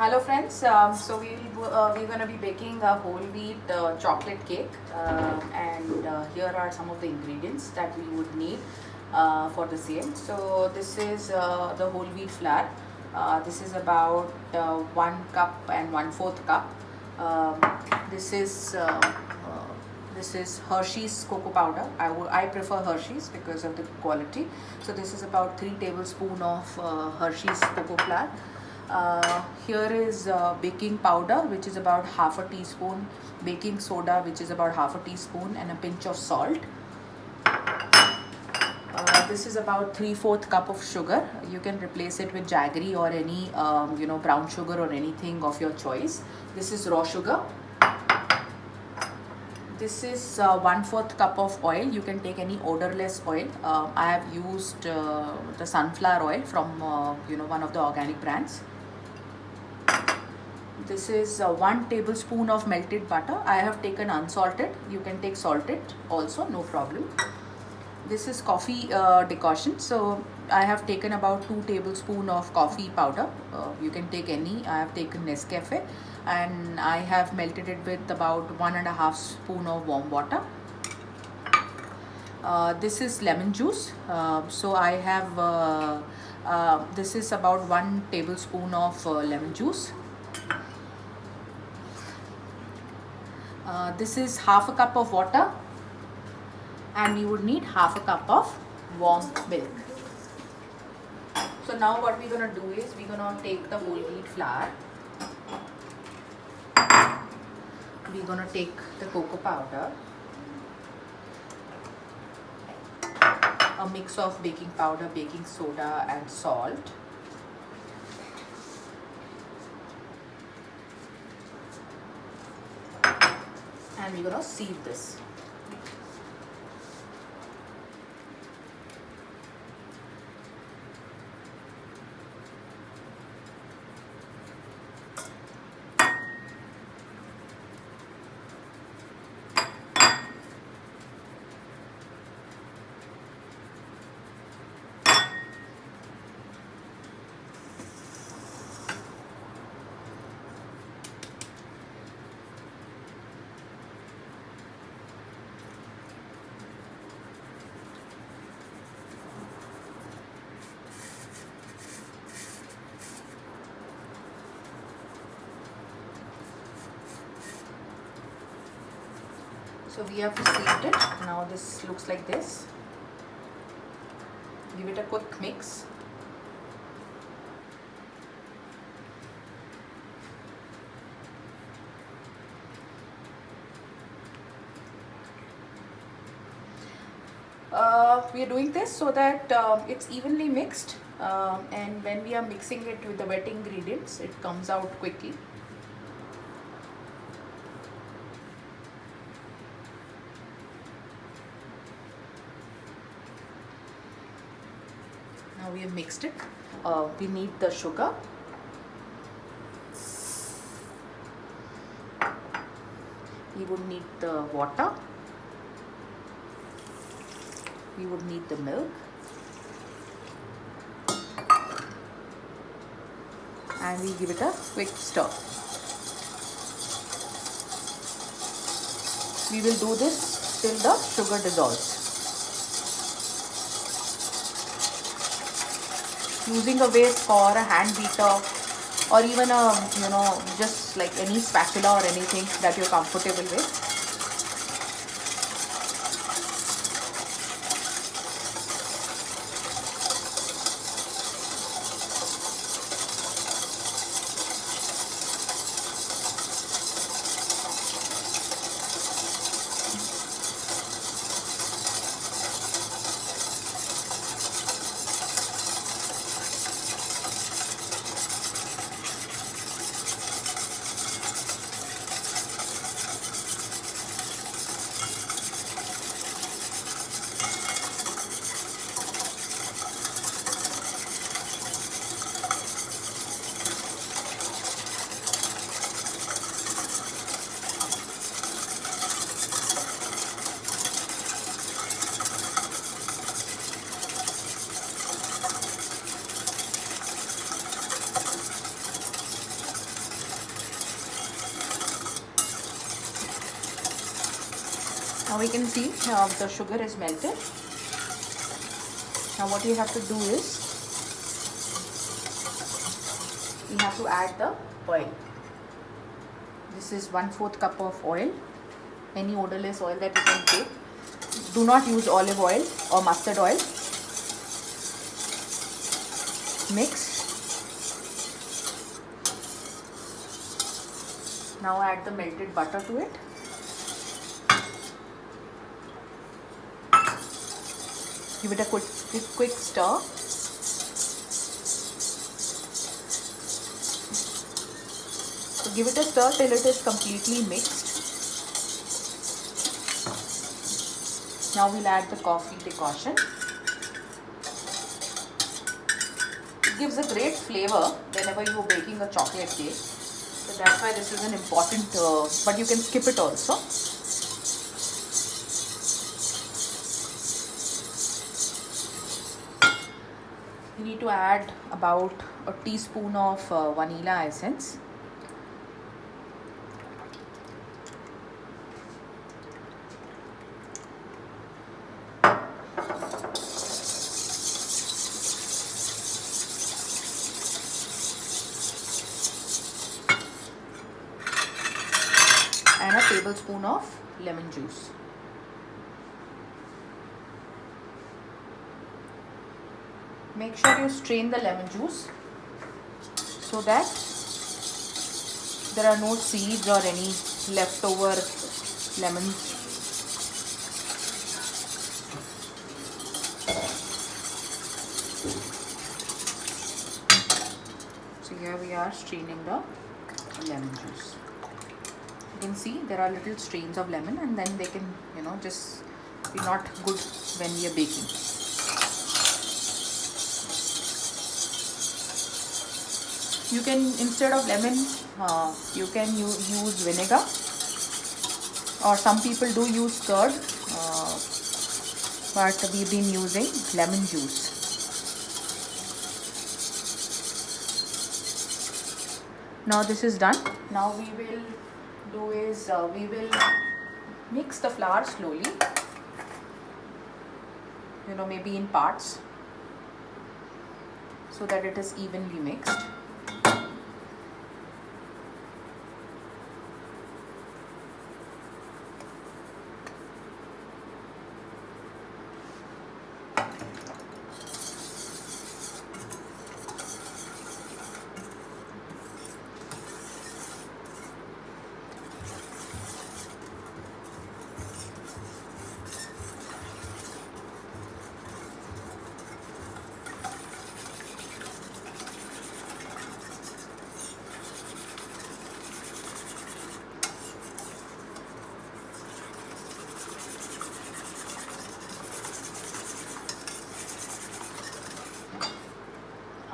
Hello friends, we're going to be baking a whole wheat chocolate cake, and here are some of the ingredients that we would need for the same. So this is the whole wheat flour. This is about 1 cup and 1/4 cup. Um, this is uh, uh, this is Hershey's cocoa powder. I prefer Hershey's because of the quality. So this is about 3 tablespoons of Hershey's cocoa flour. Here is baking powder, which is about half a teaspoon, baking soda, which is about half a teaspoon, and a pinch of salt. This is about 3/4 cup of sugar. You can replace it with jaggery or any brown sugar or anything of your choice. This is raw sugar. This is 1/4 cup of oil. You can take any odorless oil. I have used the sunflower oil from one of the organic brands. This is 1 tablespoon of melted butter. I have taken unsalted. You can take salted also, no problem. This is coffee decoction. So I have taken about 2 tablespoon of coffee powder. You can take any. I have taken Nescafe, and I have melted it with about 1.5 spoon of warm water. This is lemon juice. So I have this is about 1 tablespoon of lemon juice. This is half a cup of water, and you would need half a cup of warm milk. So now what we're going to do is we're going to take the whole wheat flour. We're going to take the cocoa powder, a mix of baking powder, baking soda, and salt. And we're going to sieve this. So we have sieved it. Now this looks like this. Give it a quick mix. We are doing this so that it's evenly mixed, and when we are mixing it with the wet ingredients, it comes out quickly. Now we have mixed it. We need the sugar. We would need the water. We would need the milk. And we give it a quick stir. We will do this till the sugar dissolves. Using a whisk or a hand beater, or even a just like any spatula or anything that you're comfortable with. Now we can see the sugar is melted. Now what you have to do is, you have to add the oil. This is 1/4 cup of oil, any odorless oil that you can take. Do not use olive oil or mustard oil. Mix. Now add the melted butter to it. Give it a quick stir. So give it a stir till it is completely mixed. Now we'll add the coffee decoction. It gives a great flavor whenever you're baking a chocolate cake. So that's why this is an important, but you can skip it also. You need to add about a teaspoon of vanilla essence. And a tablespoon of lemon juice. Make sure you strain the lemon juice so that there are no seeds or any leftover lemons. So here we are straining the lemon juice. You can see there are little strains of lemon, and then they can, just be not good when we are baking. You can, instead of lemon, you can use vinegar, or some people do use curd, but we've been using lemon juice. Now this is done. Now we will do is, we will mix the flour slowly, maybe in parts, so that it is evenly mixed.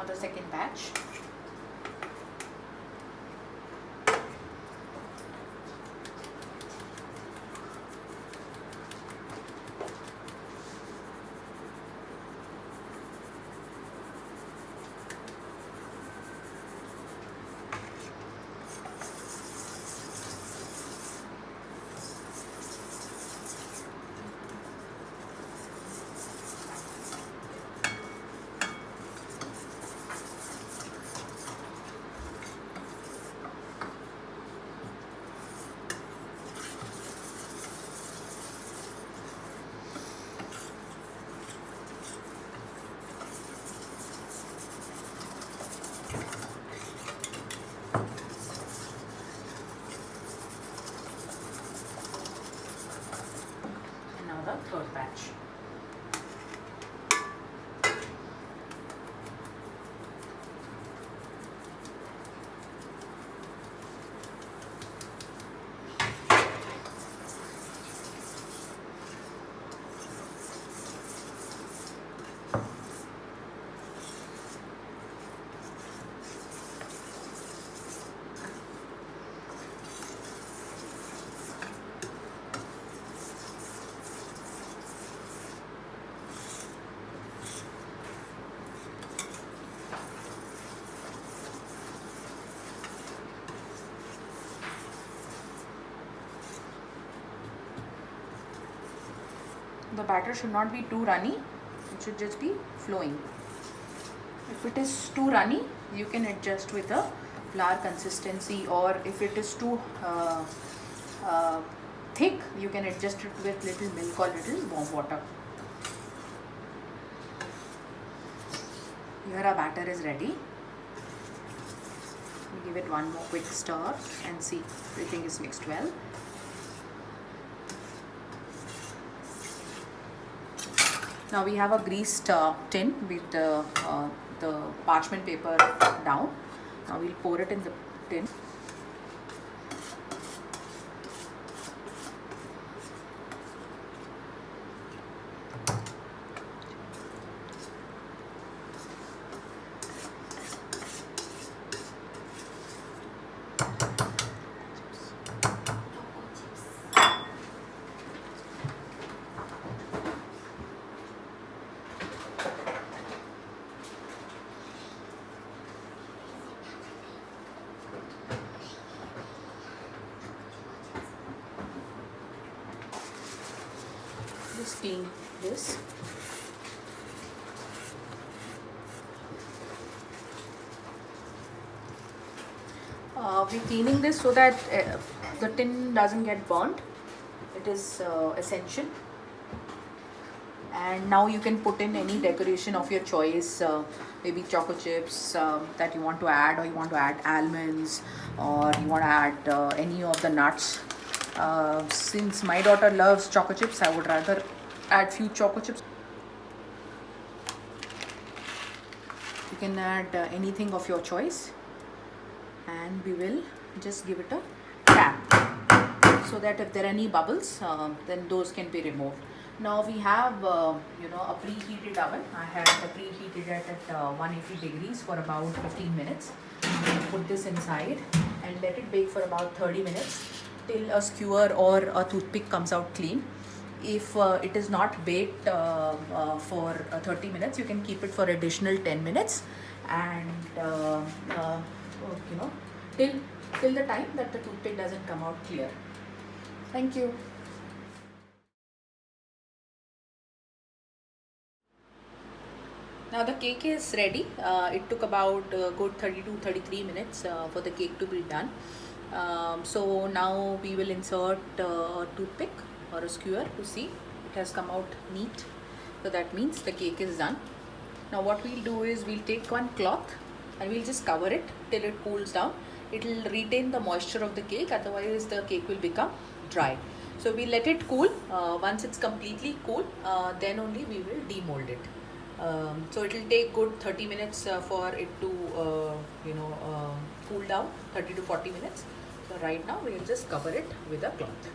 The second batch. The batter should not be too runny, it should just be flowing. If it is too runny, you can adjust with a flour consistency, or if it is too thick, you can adjust it with little milk or little warm water. Here our batter is ready. We give it one more quick stir and see everything is mixed well. Now we have a greased tin with the parchment paper down. Now we'll pour it in the tin. Just clean this. We're cleaning this so that the tin doesn't get burnt. It is essential. And now you can put in any decoration of your choice, maybe choco chips that you want to add, or you want to add almonds, or you want to add any of the nuts. Since my daughter loves choco chips, I would rather add few choco chips. You can add anything of your choice, and we will just give it a tap so that if there are any bubbles, then those can be removed. Now we have a preheated oven. I had preheated it at 180 degrees for about 15 minutes. Put this inside and let it bake for about 30 minutes till a skewer or a toothpick comes out clean. If it is not baked for 30 minutes, you can keep it for additional 10 minutes, and till the time that the toothpick doesn't come out clear. Thank you. Now the cake is ready. It took about good 32-33 minutes for the cake to be done. So now we will insert a toothpick or a skewer to see it has come out neat. So that means the cake is done. Now what we'll do is we'll take one cloth and we'll just cover it till it cools down. It will retain the moisture of the cake, otherwise the cake will become dry. So we let it cool. Once it's completely cool, then only we will demold it. So it will take good 30 minutes for it to cool down, 30 to 40 minutes. So right now we will just cover it with a cloth.